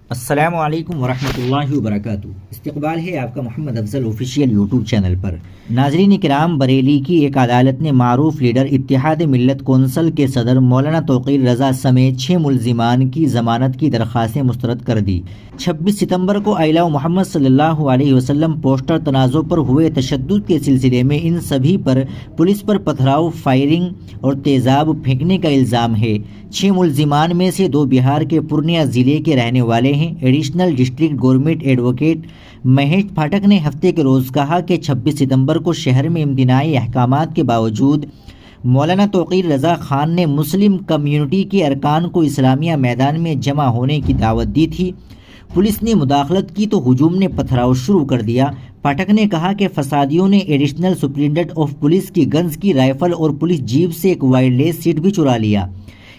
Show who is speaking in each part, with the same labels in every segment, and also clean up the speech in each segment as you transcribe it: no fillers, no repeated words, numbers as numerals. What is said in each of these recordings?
Speaker 1: السلام علیکم ورحمۃ اللہ وبرکاتہ۔ استقبال ہے آپ کا محمد افضل آفیشیل یوٹیوب چینل پر۔ ناظرین کرام، بریلی کی ایک عدالت نے معروف لیڈر اتحاد ملت کونسل کے صدر مولانا توقیر رضا سمیت 6 ملزمان کی ضمانت کی درخواستیں مسترد کر دی۔ 26 ستمبر کو اعلیٰ محمد صلی اللہ علیہ وسلم پوسٹر تنازع پر ہوئے تشدد کے سلسلے میں ان سبھی پر پولیس پر پتھراؤ، فائرنگ اور تیزاب پھینکنے کا الزام ہے۔ 6 ملزمان میں سے 2 بہار کے پورنیہ ضلع کے رہنے والے ہیں۔ Additional district government advocate Mahesh Phatak نے ہفتے کے روز کہا کہ 26 ستمبر کو شہر میں امتناعی احکامات کے باوجود مولانا توقیر رضا خان نے مسلم کمیونٹی کے ارکان کو اسلامیہ میدان میں جمع ہونے کی دعوت دی تھی۔ پولیس نے مداخلت کی تو ہجوم نے پتھراؤ شروع کر دیا۔ پاٹھک نے کہا کہ فسادیوں نے ایڈیشنل سپرنٹینڈنٹ آف پولیس کی گنز کی رائفل اور پولیس جیپ سے ایک وائرلیس سیٹ بھی چرا لیا۔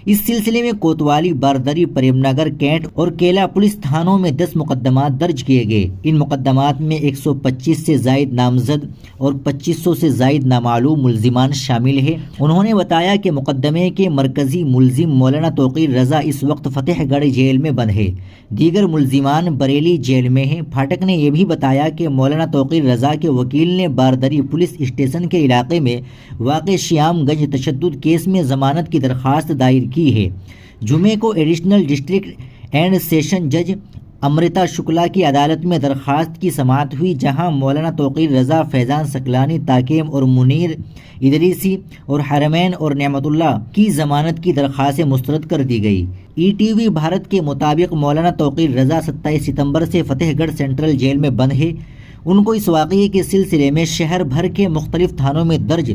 Speaker 1: اس سلسلے میں کوتوالی، باردری، پریم نگر، کینٹ اور کیلا پولیس تھانوں میں 10 مقدمات درج کیے گئے۔ ان مقدمات میں 125 سے زائد نامزد اور 2500 سے زائد نامعلوم ملزمان شامل ہیں۔ انہوں نے بتایا کہ مقدمے کے مرکزی ملزم مولانا توقیر رضا اس وقت فتح گڑھ جیل میں بند ہے، دیگر ملزمان بریلی جیل میں ہیں۔ پھاٹک نے یہ بھی بتایا کہ مولانا توقیر رضا کے وکیل نے باردری پولیس اسٹیشن کے علاقے میں واقع شیام گنج تشدد کیس میں ضمانت کی درخواست دائر کی ہے۔ جمعے کو ایڈیشنل ڈسٹرکٹ اینڈ سیشن جج امرتا شکلا کی عدالت میں درخواست کی سماعت ہوئی، جہاں مولانا توقیر رضا، فیضان سکلانی، تاکیم اور منیر ادریسی اور حرمین اور نعمت اللہ کی ضمانت کی درخواستیں مسترد کر دی گئی۔ ای ٹی وی بھارت کے مطابق مولانا توقیر رضا 27 ستمبر سے فتح گڑھ سینٹرل جیل میں بند ہے۔ ان کو اس واقعے کے سلسلے میں شہر بھر کے مختلف تھانوں میں درج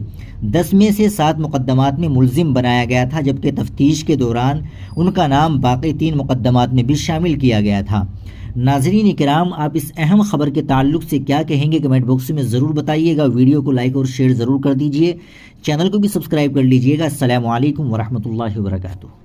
Speaker 1: 10 میں سے 7 مقدمات میں ملزم بنایا گیا تھا، جبکہ تفتیش کے دوران ان کا نام باقی 3 مقدمات میں بھی شامل کیا گیا تھا۔ ناظرین کرام، آپ اس اہم خبر کے تعلق سے کیا کہیں گے کمنٹ باکس میں ضرور بتائیے گا۔ ویڈیو کو لائک اور شیئر ضرور کر دیجیے، چینل کو بھی سبسکرائب کر لیجیے گا۔ السلام علیکم ورحمۃ اللہ وبرکاتہ۔